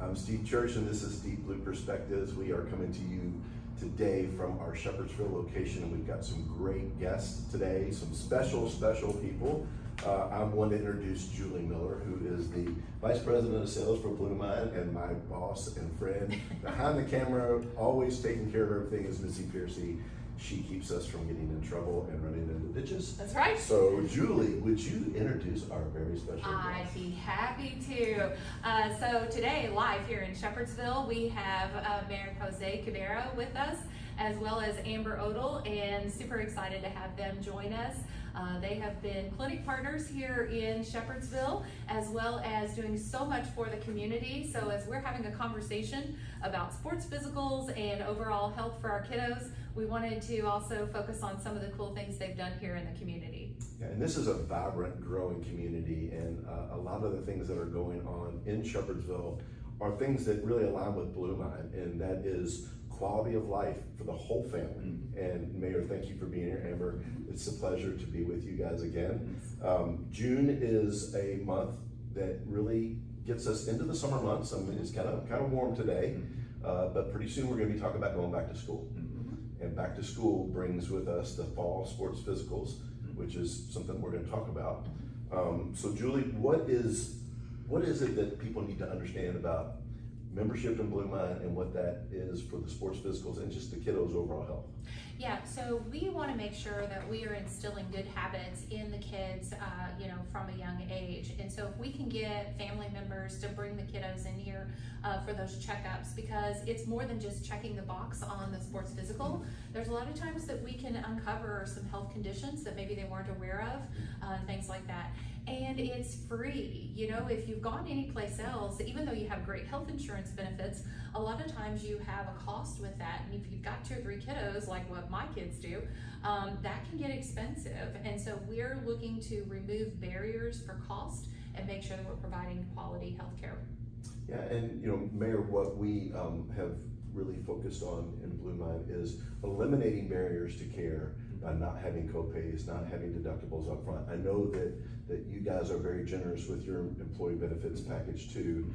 I'm Steve Church, and this is Deep Blue Perspectives. We are coming to you today from our Shepherdsville location, and we've got some great guests today, some special people. I'm one to introduce Julie Miller, who is the Vice President of Sales for BluMine, and my boss and friend. Behind the camera, always taking care of everything, is Missy Piercy. She keeps us from getting in trouble and running into ditches. That's right. So, Julie, would you introduce our very special guest? I'd be happy to. So today, live here in Shepherdsville, we have Mayor Jose Cabrera with us, as well as Amber Odell, and super excited to have them join us. They have been clinic partners here in Shepherdsville, as well as doing so much for the community. So as we're having a conversation about sports physicals and overall health for our kiddos, we wanted to also focus on some of the cool things they've done here in the community. Yeah, and this is a vibrant, growing community, and a lot of the things that are going on in Shepherdsville are things that really align with BluMine, and that is quality of life for the whole family. And Mayor, thank you for being here. Amber, it's a pleasure to be with you guys again. June is a month that really gets us into the summer months. I mean, it's kind of warm today, but pretty soon we're going to be talking about going back to school. And back to school brings with us the fall sports physicals, which is something we're going to talk about. So Julie, what is it that people need to understand about membership in BluMine and what that is for the sports physicals and just the kiddos' overall health? Yeah, so we want to make sure that we are instilling good habits in the kids, from a young age. And so if we can get family members to bring the kiddos in here for those checkups, because it's more than just checking the box on the sports physical. There's a lot of times that we can uncover some health conditions that maybe they weren't aware of, things like that. And it's free. If you've gone anyplace else, even though you have great health insurance benefits, a lot of times you have a cost with that. And if you've got 2 or 3 kiddos, like what my kids do, that can get expensive. And so we're looking to remove barriers for cost and make sure that we're providing quality health care. Yeah, and Mayor, what we have really focused on in BluMine is eliminating barriers to care by not having co-pays, not having deductibles up front. I know that you guys are very generous with your employee benefits package too.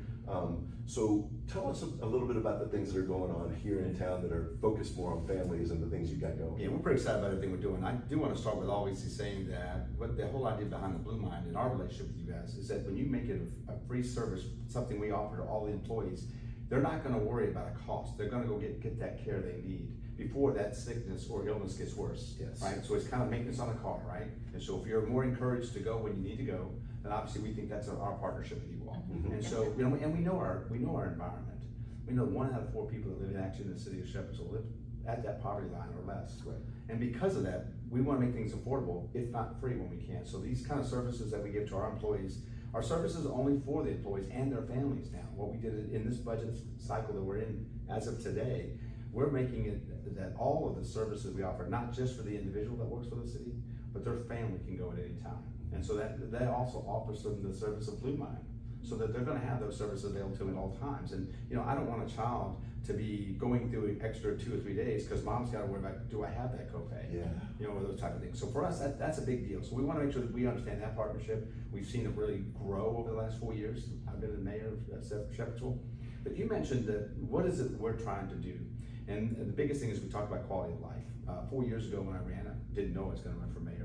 So tell us a little bit about the things that are going on here in town that are focused more on families and the things you got going. Yeah, we're pretty excited about everything we're doing. I do want to start with obviously saying that what the whole idea behind the BluMine and our relationship with you guys is that when you make it a free service, something we offer to all the employees, they're not going to worry about a cost. They're going to go get that care they need before that sickness or illness gets worse. Yes. Right? So it's kind of maintenance on a car, right? And so if you're more encouraged to go when you need to go, then obviously we think that's our partnership with you all. And so and we know our environment. We know 1 out of 4 people that live in the city of Shepherdsville live at that poverty line or less. Right. And because of that, we want to make things affordable, if not free when we can. So these kind of services that we give to our employees are services only for the employees and their families now. What we did in this budget cycle that we're in as of today, we're making it that all of the services we offer, not just for the individual that works for the city, but their family can go at any time. And so that also offers them the service of BluMine, so that they're going to have those services available to them at all times. And I don't want a child to be going through an extra 2 or 3 days because mom's got to worry about, do I have that copay? Yeah. Or those type of things. So for us, that's a big deal. So we want to make sure that we understand that partnership. We've seen it really grow over the last 4 years. I've been the mayor of Shepherdsville. But you mentioned that what is it we're trying to do? And the biggest thing is we talk about quality of life. 4 years ago when I ran, I didn't know I was going to run for mayor.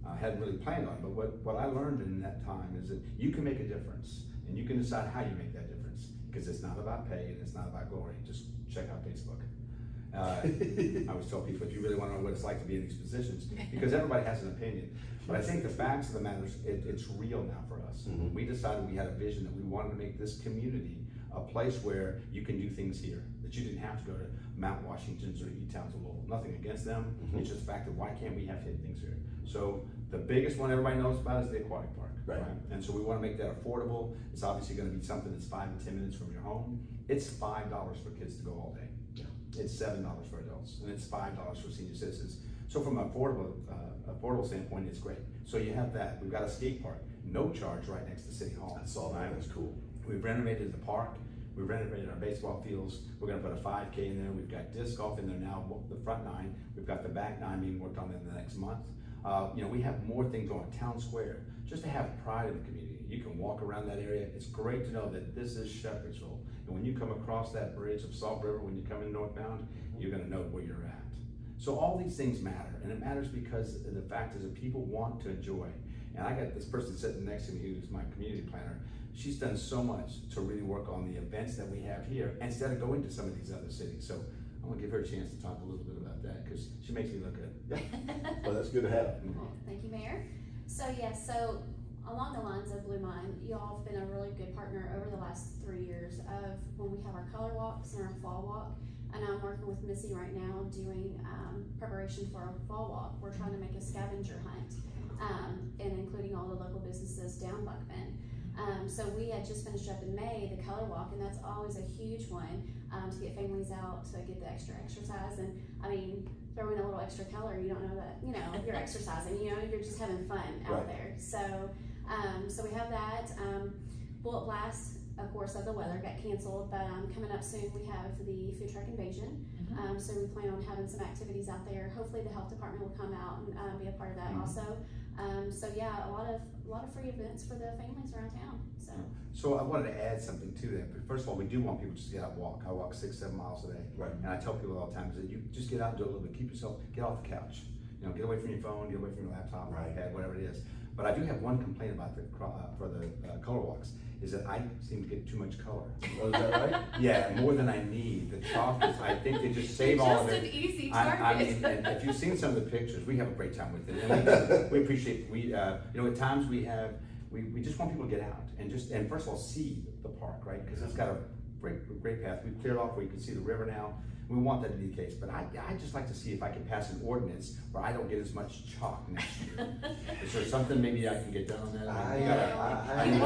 I hadn't really planned on it, but what I learned in that time is that you can make a difference, and you can decide how you make that difference, because it's not about pay and it's not about glory. Just check out Facebook. I always tell people, if you really want to know what it's like to be in these positions, because everybody has an opinion. But I think the facts of the matter is it's real now for us. We decided we had a vision that we wanted to make this community a place where you can do things here, that you didn't have to go to Mount Washington's or E-Towns or Lowell. Nothing against them. It's just the fact that why can't we have hidden things here? So the biggest one everybody knows about is the aquatic park. Right. And so we want to make that affordable. It's obviously going to be something that's 5 to 10 minutes from your home. It's $5 for kids to go all day. Yeah. It's $7 for adults, and it's $5 for senior citizens. So from an affordable standpoint, it's great. So you have that. We've got a skate park, no charge, right next to City Hall. I saw that. That's cool. We've renovated the park. We've renovated our baseball fields. We're going to put a 5K in there. We've got disc golf in there now, the front 9. We've got the back 9 being worked on in the next month. You know, we have more things going on, Town Square, just to have pride in the community. You can walk around that area. It's great to know that this is Shepherdsville. And when you come across that bridge of Salt River, when you come in northbound, you're gonna know where you're at. So all these things matter, and it matters because the fact is that people want to enjoy. And I got this person sitting next to me who's my community planner. She's done so much to really work on the events that we have here instead of going to some of these other cities. So I'm gonna give her a chance to talk a little bit about that because she makes me look good. Yeah, well, that's good to have. Well, thank you, Mayor. So yes, so along the lines of BluMine, you all have been a really good partner over the last 3 years of when we have our color walks and our fall walk. And I'm working with Missy right now doing preparation for our fall walk. We're trying to make a scavenger hunt and including all the local businesses down Buckman. So we had just finished up in May the color walk, and that's always a huge one to get families out to get the extra exercise. And I mean, throw in a little extra color, you don't know that, you know, you're exercising, you know, you're just having fun out there. So so we have that. Bullet Blast, of course, of the weather got canceled, but coming up soon we have the food truck invasion. So we plan on having some activities out there. Hopefully the health department will come out and be a part of that also. So yeah, a lot of free events for the families around town. So I wanted to add something to that. But first of all, we do want people just to get out and walk. I walk 6-7 miles a day. Right. And I tell people all the time is that you just get out and do a little bit. Keep yourself, get off the couch. You know, get away from your phone, get away from your laptop, Right. iPad, whatever it is. But I do have one complaint about the color walks, is that I seem to get too much color. Oh, is that right? Yeah, more than I need. The chalk is, I think they just save all of Just it. an easy I target. mean, and if you've seen some of the pictures, we have a great time with it. And we appreciate, you know, at times we just want people to get out and first of all, see the park, right? Because it's got a great path. We've cleared off where you can see the river now. We want that to be the case, but I just like to see if I can pass an ordinance where I don't get as much chalk next year. Is there something maybe I can get done on that? I mean,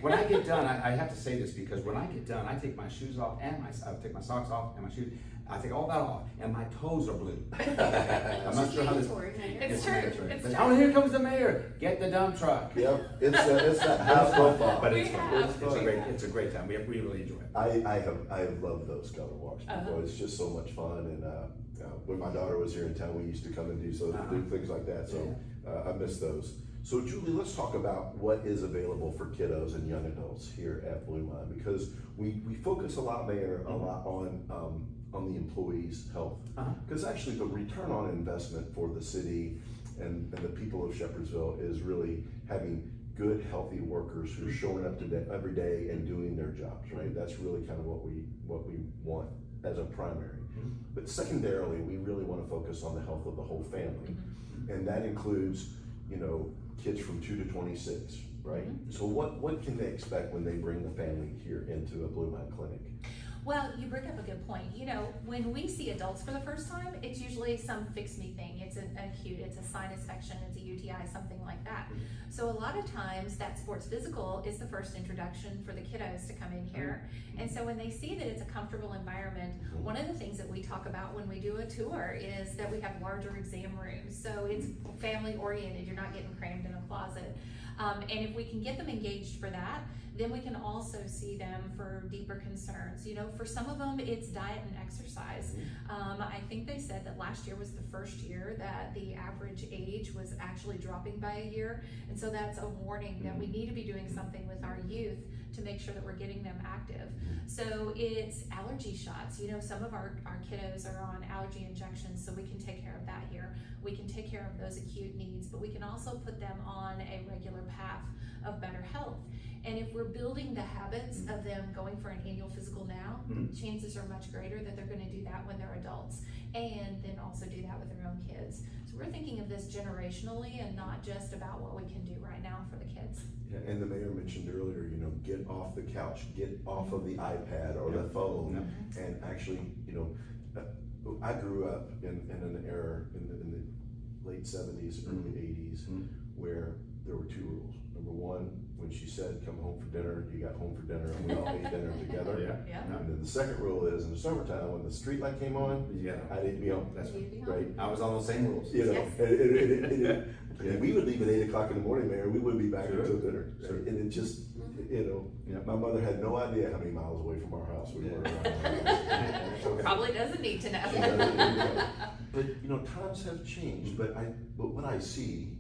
when I get done, I have to say this because when I get done, I take my shoes off and I take my socks off and my shoes. I take all that off, and my toes are blue. I'm not sure how this. It's true. It's But, true. oh, here comes the mayor. Get the dump truck. Yep, it's that high profile. But it's We fun. have. It's a great time. We really enjoy it. I have loved those color walks before. It's just so much fun, and when my daughter was here in town, we used to come and do things like that. So I miss those. So Julie, let's talk about what is available for kiddos and young adults here at BluMine, because we focus a lot, Mayor, a lot on the employees' health, because actually the return on investment for the city and the people of Shepherdsville is really having good, healthy workers who are showing up every day and doing their jobs, right? That's really kind of what we want as a primary. But secondarily, we really want to focus on the health of the whole family. And that includes, you know, kids from 2 to 26, right? So what can they expect when they bring the family here into a BluMine clinic? Well, you bring up a good point. You know, when we see adults for the first time, it's usually some fix-me thing. It's an acute, it's a sinus infection, it's a UTI, something like that. So a lot of times that sports physical is the first introduction for the kiddos to come in here. And so when they see that it's a comfortable environment, one of the things that we talk about when we do a tour is that we have larger exam rooms. So it's family oriented, you're not getting crammed in a closet. And if we can get them engaged for that, then we can also see them for deeper concerns. You know, for some of them, it's diet and exercise. I think they said that last year was the first year that the average age was actually dropping by a year. And so that's a warning that we need to be doing something with our youth to make sure that we're getting them active. So it's allergy shots. You know, some of our kiddos are on allergy injections, so we can take care of that here. We can take care of those acute needs, but we can also put them on a regular path of better health. And if we're building the habits of them going for an annual physical now, chances are much greater that they're gonna do that when they're adults, and then also do that with their own kids. So we're thinking of this generationally and not just about what we can do right now for the kids. Yeah, and the mayor mentioned earlier, you know, get off the couch, get off of the iPad or the phone, and actually, you know, I grew up in an era in the late 70s, early 80s, where there were 2 rules. Number one, when she said, come home for dinner, you got home for dinner, and we all ate dinner together. And then the second rule is, in the summertime, when the street light came on, I need to be home. That's right. I was on those same rules. You know, and we would leave at 8 o'clock in the morning, Mayor. We wouldn't be back until dinner. So, and it just, My mother had no idea how many miles away from our house we were. Probably doesn't need to know. She doesn't need to know. But times have changed. But what I see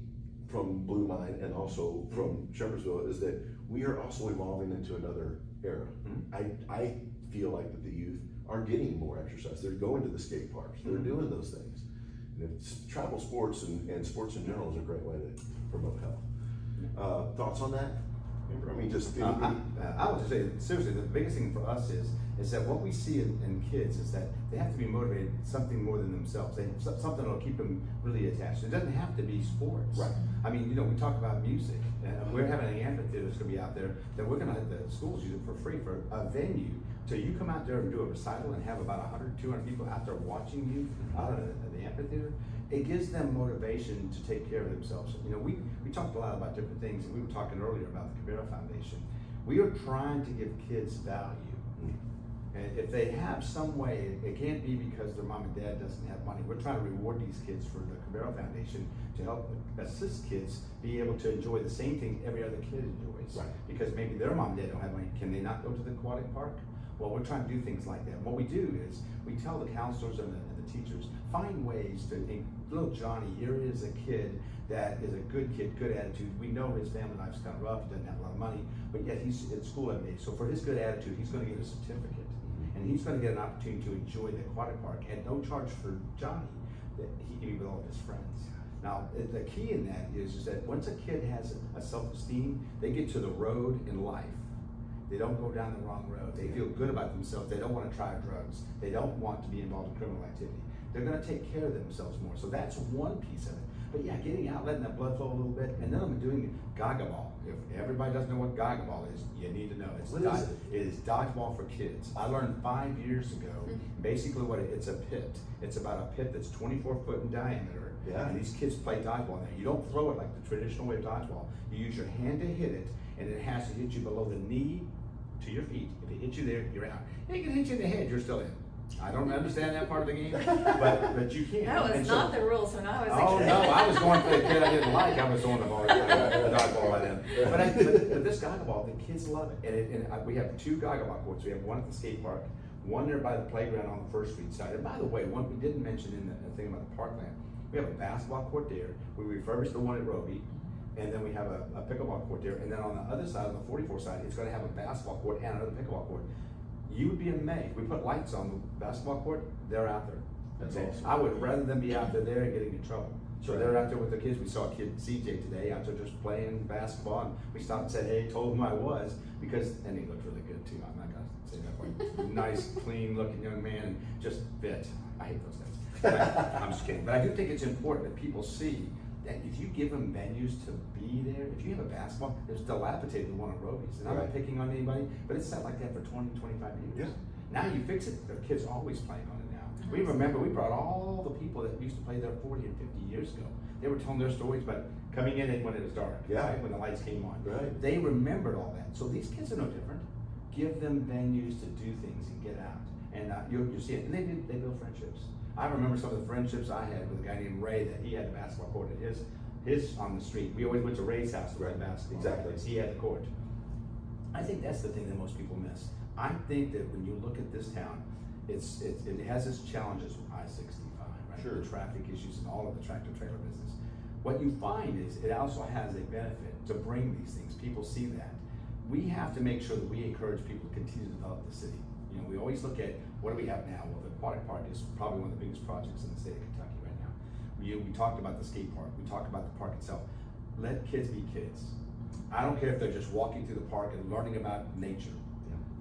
from BluMine and also from Shepherdsville is that we are also evolving into another era. I feel like that the youth are getting more exercise. They're going to the skate parks. They're doing those things. Travel sports and sports in general is a great way to promote health. Thoughts on that? I mean, just I would just say, seriously, the biggest thing for us is that what we see in kids is that they have to be motivated something more than themselves. Something that'll keep them really attached. It doesn't have to be sports. Right. I mean, we talk about music. We're having an amphitheater that's going to be out there that we're going to let the schools use it for free for a venue. So you come out there and do a recital and have about 100, 200 people out there watching you out in the amphitheater. It gives them motivation to take care of themselves. We talked a lot about different things, and we were talking earlier about the Cabero Foundation. We are trying to give kids value. And if they have some way, it can't be because their mom and dad doesn't have money. We're trying to reward these kids for the Cabero Foundation to help assist kids be able to enjoy the same thing every other kid enjoys. Right. Because maybe their mom and dad don't have money. Can they not go to the aquatic park? Well, we're trying to do things like that. What we do is we tell the counselors and the teachers, find ways to, little Johnny, here is a kid that is a good kid, good attitude. We know his family life's kind of rough, he doesn't have a lot of money, but yet he's at school every day. So for his good attitude, he's going to get a certificate. And he's going to get an opportunity to enjoy the aquatic park at no charge for Johnny, that he can be with all of his friends. Now, the key in that is that once a kid has a self-esteem, they get to the road in life. They don't go down the wrong road. They feel good about themselves. They don't want to try drugs. They don't want to be involved in criminal activity. They're going to take care of themselves more. So that's one piece of it. But yeah, getting out, letting that blood flow a little bit, and then I'm doing Gaga Ball. If everybody doesn't know what Gaga Ball is, you need to know. It is dodgeball for kids. I learned 5 years ago, basically it's a pit. It's about a pit that's 24 foot in diameter. Yeah. And these kids play dodgeball now. You don't throw it like the traditional way of dodgeball. You use your hand to hit it, and it has to hit you below the knee to your feet. If it hits you there, you're out. It can hit you in the head, you're still in. I don't understand that part of the game, but you can. That was not the rules when I was a Oh kid. no, I was going for the kid I didn't like. I was throwing the ball, the dodgeball by then. But this Gaga Ball, the kids love it. And we have 2 Gaga Ball courts. We have one at the skate park, one there by the playground on the First Street side. And by the way, one we didn't mention in the thing about the parkland, we have a basketball court there. We refurbished the one at Roby. And then we have a pickleball court there. And then on the other side, on the 44 side, it's going to have a basketball court and another pickleball court. You would be amazed. We put lights on the basketball court, they're out there. That's awesome. I would rather than be out there and getting in trouble. So they're out there with their kids. We saw a kid, CJ, today, out there just playing basketball. And we stopped and said, hey, told him I was, and he looked really good too. I'm not going to say that part. Nice, clean looking young man, and just fit. I hate those guys. I'm just kidding. But I do think it's important that people see that if you give them venues to be there, if you have a basketball, there's dilapidated one of Roby's. And I'm not picking on anybody, but it's sat like that for 20, 25 years. Yeah. Now you fix it, the kids are always playing on it now. We remember, we brought all the people that used to play there 40 and 50 years ago. They were telling their stories about coming in when it was dark, right? When the lights came on. Right. They remembered all that. So these kids are no different. Give them venues to do things and get out. And you'll see it. And they build friendships. I remember some of the friendships I had with a guy named Ray that he had a basketball court at his on the street. We always went to Ray's house to play basketball. Exactly. Because he had the court. I think that's the thing that most people miss. I think that when you look at this town, it has its challenges with I-65, right? Sure. The traffic issues and all of the tractor trailer business. What you find is it also has a benefit to bring these things. People see that. We have to make sure that we encourage people to continue to develop the city. We always look at what do we have now? Well, the aquatic park is probably one of the biggest projects in the state of Kentucky right now. We talked about the skate park. We talked about the park itself. Let kids be kids. I don't care if they're just walking through the park and learning about nature,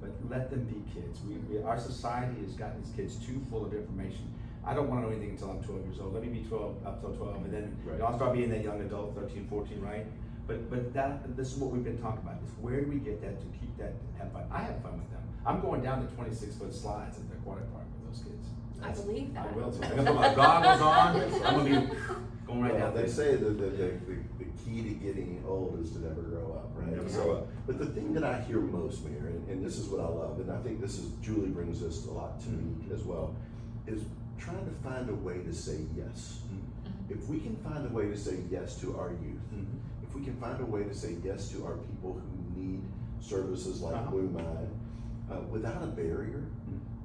but let them be kids. Our society has gotten these kids too full of information. I don't want to know anything until I'm 12 years old. Let me be 12 up till 12, and then I'll start being that young adult, 13, 14, right? But this is what we've been talking about. Is where do we get that to keep that, have fun? I have fun with them. I'm going down the 26-foot slides at the aquatic park with those kids. I believe that. I will. So I'm gonna put my goggles on. I'm gonna be going right down They there. say that the key to getting old is to never grow up, right? Never grow up. But the thing that I hear most, Mayor, and this is what I love, and I think Julie brings this a lot to me as well, is trying to find a way to say yes. If we can find a way to say yes to our youth, if we can find a way to say yes to our people who need services like BluMine, without a barrier,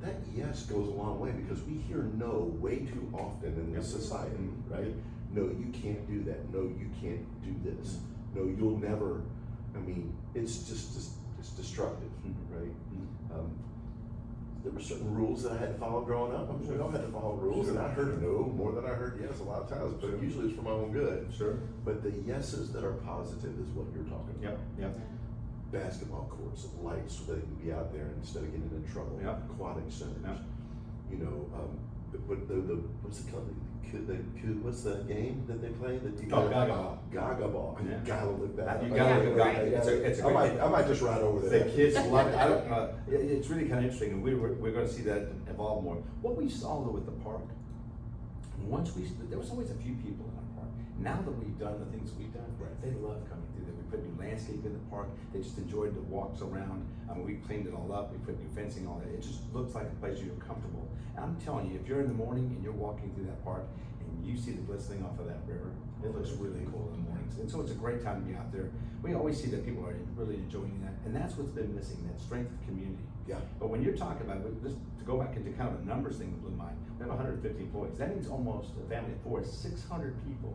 that yes goes a long way, because we hear no way too often in this society, right? No, you can't do that. No, you can't do this. No, you'll never. I mean, it's just it's destructive, right? There were certain rules that I had to follow growing up. I'm sure we all had to follow rules, and I heard no more than I heard yes a lot of times, but usually it's for my own good. Sure. But the yeses that are positive is what you're talking about. Yep. Basketball courts, lights, so they can be out there instead of getting in trouble. Yep. Aquatic centers. Yep. You know, what's the game that they play that you Gaga Ball. Gaga Ball. Yeah. You gotta look that up. You gotta look Right. It's a great. I might just ride over there. The kids love it. I don't. It's really kind of interesting, and we're going to see that evolve more. What we saw though with the park, there was always a few people in our park. Now that we've done the things we've done, they love coming through there. We put new landscape in the park. They just enjoyed the walks around. I mean, we cleaned it all up. We put new fencing, all that. It just looks like a place you're comfortable. And I'm telling you, if you're in the morning and you're walking through that park and you see the glistening off of that river, it looks really cool in the mornings. And so it's a great time to be out there. We always see that people are really enjoying that, and that's what's been missing, that strength of community. Yeah. But when you're talking about, just to go back into kind of a numbers thing with BluMine, we have 150 employees. That means almost a family of 4 is 600 people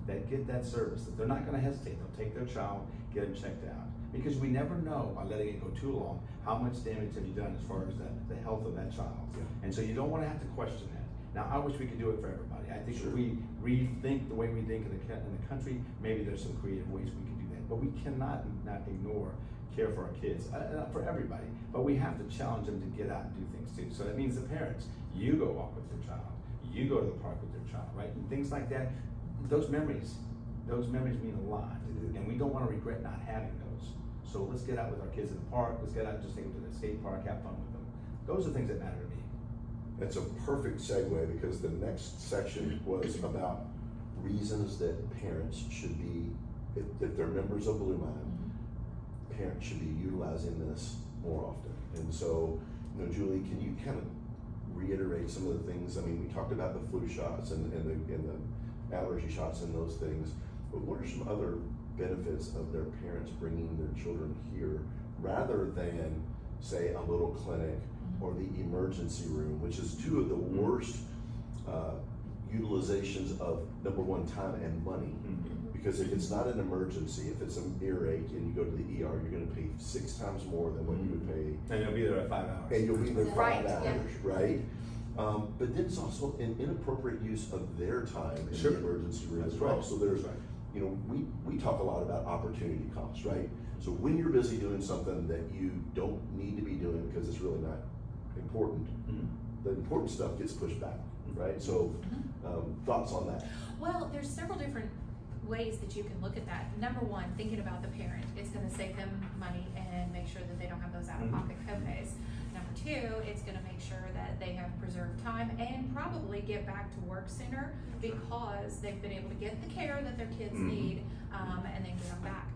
that get that service, that they're not gonna hesitate. They'll take their child, get them checked out. Because we never know, by letting it go too long, how much damage have you done as far as the health of that child. Yeah. And so you don't wanna have to question that. Now, I wish we could do it for everybody. I think Sure. if we rethink the way we think in the country, maybe there's some creative ways we can do that. But we cannot not ignore care for our kids, for everybody. But we have to challenge them to get out and do things too. So that means the parents, you go walk with your child, you go to the park with your child, right? And things like that. Those memories mean a lot. And we don't want to regret not having those. So let's get out with our kids in the park. Let's get out and just take them to the skate park, have fun with them. Those are things that matter to me. That's a perfect segue, because the next section was about reasons that parents should be, if they're members of BluMine, parents should be utilizing this more often. And so, you know, Julie, can you kind of reiterate some of the things? I mean, we talked about the flu shots and the allergy shots and those things, but what are some other benefits of their parents bringing their children here rather than, say, a little clinic or the emergency room, which is two of the worst utilizations of, number one, time and money. Because if it's not an emergency, if it's an earache and you go to the ER, you're gonna pay 6 times more than what you would pay. And you'll be there at 5 hours. And you'll be there 5 Right, hours, yeah. right? But then it's also an inappropriate use of their time in Sure. the emergency room That's as well. right. So there's, That's right. you know, we talk a lot about opportunity costs, right? So when you're busy doing something that you don't need to be doing because it's really not important, the important stuff gets pushed back, right? So thoughts on that? Well, there's several different ways that you can look at that. Number one, thinking about the parent, it's gonna save them money and make sure that they don't have those out-of-pocket copays. Number two, it's gonna make sure that they have preserved time and probably get back to work sooner because they've been able to get the care that their kids need, and then get them back.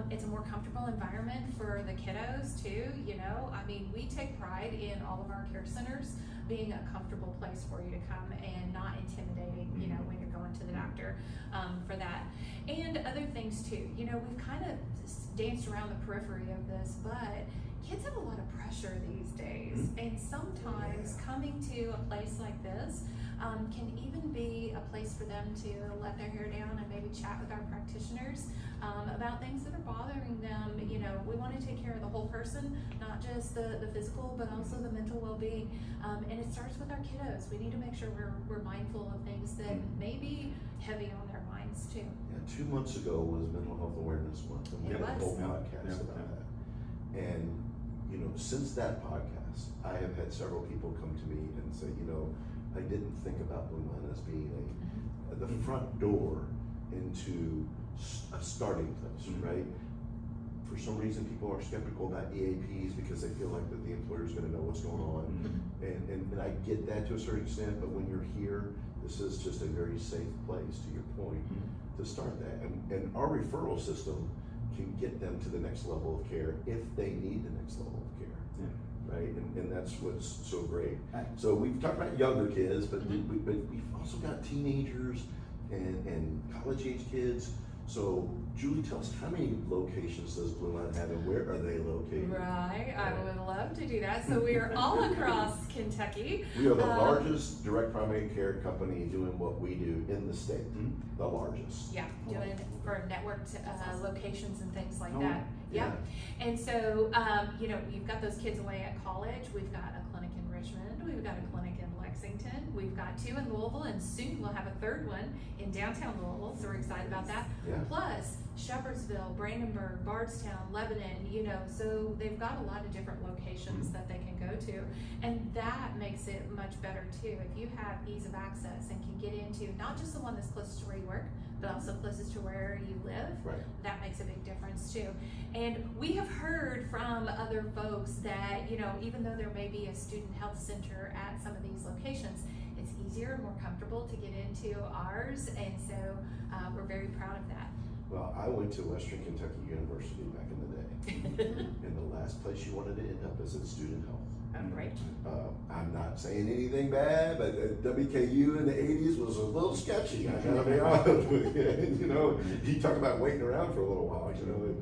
It's a more comfortable environment for the kiddos too, you know. I mean, we take pride in all of our care centers being a comfortable place for you to come and not intimidating, you know, when you're going to the doctor for that. And other things too. You know, we've kind of danced around the periphery of this, but kids have a lot of pressure these days. And sometimes coming to a place like this can even be a place for them to let their hair down and maybe chat with our practitioners about things that are bothering them. You know, we want to take care of the whole person, not just the physical, but also the mental well-being. And it starts with our kiddos. We need to make sure we're mindful of things that may be heavy on their minds too. Yeah, 2 months ago was Mental Health Awareness Month, and we It had a whole was. podcast about that. And, you know, since that podcast, I have had several people come to me and say, you know, I didn't think about BluMine as being the front door into a starting place, right? For some reason, people are skeptical about EAPs because they feel like that the employer's gonna know what's going on. And I get that to a certain extent, but when you're here, this is just a very safe place, to your point, to start that. And our referral system can get them to the next level of care if they need the next level of care. Right, and that's what's so great. So we've talked about younger kids, but we've also got teenagers and college age kids. So, Julie, tell us, how many locations does BluMine have and where are they located? Right, I would love to do that. So we are all across Kentucky. We are the largest direct primary care company doing what we do in the state, the largest. Yeah, doing for networked locations and things like Oh, that. yeah. Yeah. And so, you know, you've got those kids away at college. We've got a clinic in Richmond. We've got a clinic in Lexington. We've got 2 in Louisville, and soon we'll have a 3rd one in downtown Louisville. So we're excited about that. Yeah. Plus Shepherdsville, Brandenburg, Bardstown, Lebanon, you know, so they've got a lot of different locations that they can go to. And that makes it much better too. If you have ease of access and can get into not just the one that's closest to where you work, but also closest to where you live, Right. that makes a big difference too. And we have heard from other folks that, you know, even though there may be a student health center at some of these locations, it's easier, more comfortable to get into ours. And so we're very proud of that. Well, I went to Western Kentucky University back in the day, and the last place you wanted to end up is at student health. Right. I'm not saying anything bad, but WKU in the 80s was a little sketchy, I gotta be honest with you. You know, you talk about waiting around for a little while, you know,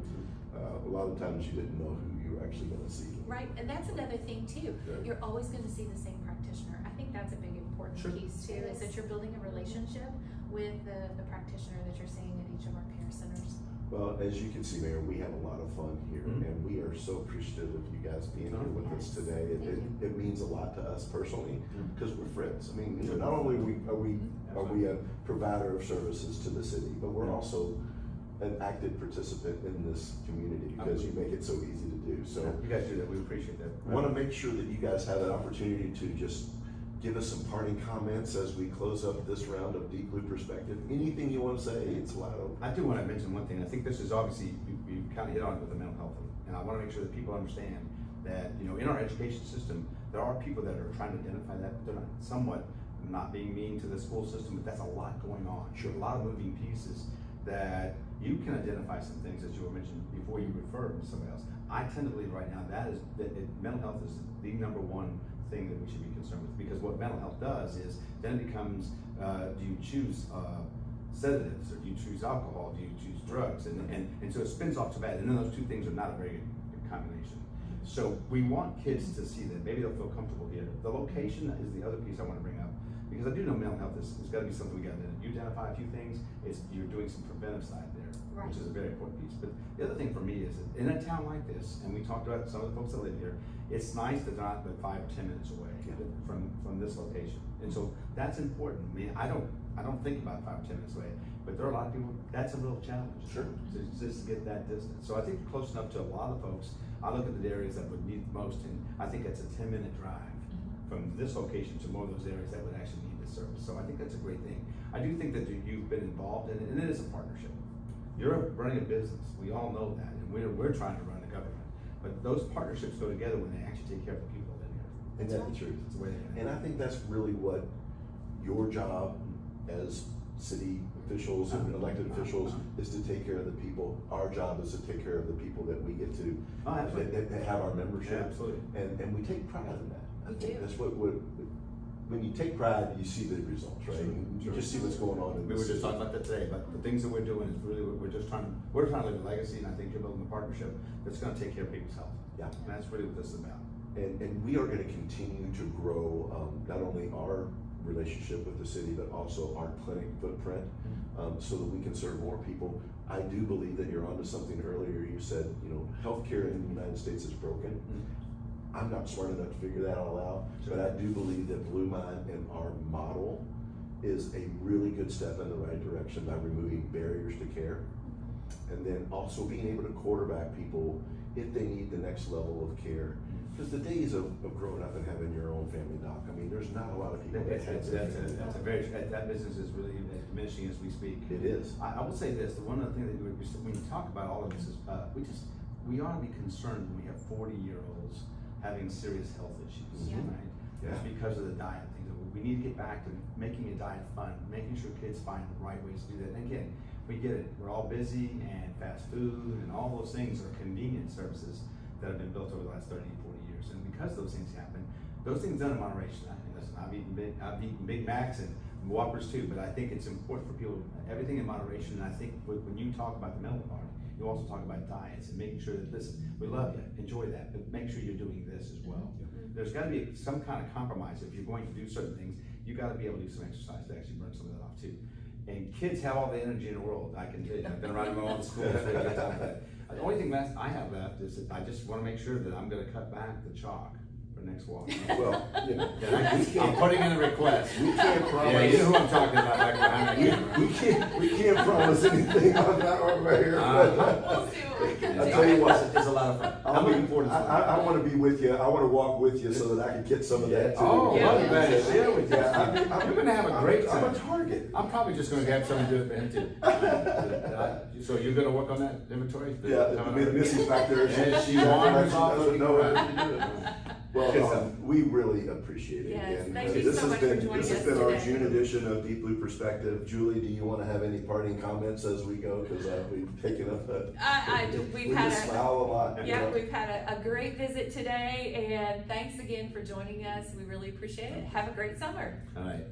a lot of times you didn't know who you were actually gonna see. Right, and that's another thing too. Yeah. You're always going to see the same practitioner. I think that's a big important Sure. piece too, is that you're building a relationship with the practitioner that you're seeing at each of our care centers. Well, as you can see, Mayor, we have a lot of fun here, and we are so appreciative of you guys being here with us today. It means a lot to us personally, because we're friends. I mean, you know, not only are we a provider of services to the city, but we're also an active participant in this community because you make it so easy to do. So You guys do that, we appreciate that. I want to make sure that you guys have an opportunity to just give us some parting comments as we close up this round of Deep Blue Perspective. Anything you want to say, it's wide open. I do want to mention one thing. I think this is obviously, you kind of hit on it with the mental health, and I want to make sure that people understand that, you know, in our education system, there are people that are trying to identify that, but they're not, somewhat not being mean to the school system, but that's a lot going on. Sure, a lot of moving pieces that you can identify some things, as you were mentioning before you refer to somebody else. I tend to believe right now that mental health is the #1 thing that we should be concerned with, because what mental health does is then it becomes, do you choose sedatives, or do you choose alcohol, do you choose drugs, and so it spins off to bad, and then those two things are not a very good combination. So we want kids to see that, maybe they'll feel comfortable here. The location is the other piece I want to bring up, because I do know mental health is got to be something we got to do. You identify a few things, you're doing some preventive side there, Right. which is a very important piece. But the other thing for me is that in a town like this, and we talked about some of the folks that live here, it's nice that they're not but 5 or 10 minutes away from this location. And so that's important. I mean, I don't think about 5 or 10 minutes away, but there are a lot of people, that's a real challenge. Sure. To just get that distance. So I think we're close enough to a lot of folks. I look at the areas that would need the most, and I think that's a 10-minute drive from this location to more of those areas that would actually need this service. So I think that's a great thing. I do think that you've been involved in it, and it is a partnership. You're running a business, we all know that, and we're trying to run the government. But those partnerships go together when they actually take care of the people in here. Isn't that the truth? That's the way they And I think that's really what your job as city officials and elected officials is, to take care of the people. Our job is to take care of the people that we get to, Oh, absolutely. that have our membership. Yeah, absolutely. And we take pride in that. I We think do. that's what when you take pride, you see the results, right? You just see what's going on in We the were just city. talking about that today, but the things that we're doing is really, we're trying to leave a legacy, and I think you're building a partnership that's gonna take care of people's health. Yeah. And that's really what this is about. And we are gonna continue to grow, not only our relationship with the city, but also our clinic footprint, so that we can serve more people. I do believe that you're onto something. Earlier you said, you know, healthcare in the United States is broken. I'm not smart enough to figure that all out, but I do believe that BluMine and our model is a really good step in the right direction by removing barriers to care. And then also being able to quarterback people if they need the next level of care. Because the days of growing up and having your own family doc, I mean, there's not a lot of people that have that. That business is really diminishing as we speak. It is. I will say this, the one other thing that when you talk about all of this is, we ought to be concerned when we have 40-year-olds having serious health issues, Yeah. right? Yeah. It's because of the diet thing. We need to get back to making a diet fun, making sure kids find the right ways to do that. And again, we get it, we're all busy, and fast food and all those things are convenient services that have been built over the last 30, 40 years. And because those things happen, those things done in moderation. I mean, listen, I've eaten Big Macs and Whoppers too, but I think it's important for people, everything in moderation, and I think when you talk about the mental part, you also talk about diets and making sure that, listen, we love you, enjoy that, but make sure you're doing this as well. There's gotta be some kind of compromise. If you're going to do certain things, you gotta be able to do some exercise to actually burn some of that off too. And kids have all the energy in the world, I can tell you. I've been around my own school. The only thing left I have left is that I just wanna make sure that I'm gonna cut back the chalk for next walk. Well, you know, I'm putting in a request. we can't promise. Yeah, you know who I'm talking about back behind the camera. We can't promise anything on that one right here. We'll see what we can I'll do. tell you what, It's a lot of fun. I'm looking forward to it. I want to be with you. I want to walk with you so that I can get some of that too. Oh, Yeah. I'm glad to share with you. Yeah, You're gonna have a great I'm a time. target. I'm probably just gonna have something to do it for him too. So you're gonna work on that inventory? Yeah, Missy's back there. Yeah, she wanders off doesn't looking know around. how to do it. Well, we really appreciate it. Yes, And, thank you this so has much for been joining This has us been our today. June edition of Deep Blue Perspective. Julie, do you want to have any parting comments as we go? Because we've taken up We've we had just a, smile a lot. yeah, we've had a great visit today, and thanks again for joining us. We really appreciate it. Have a great summer. All right.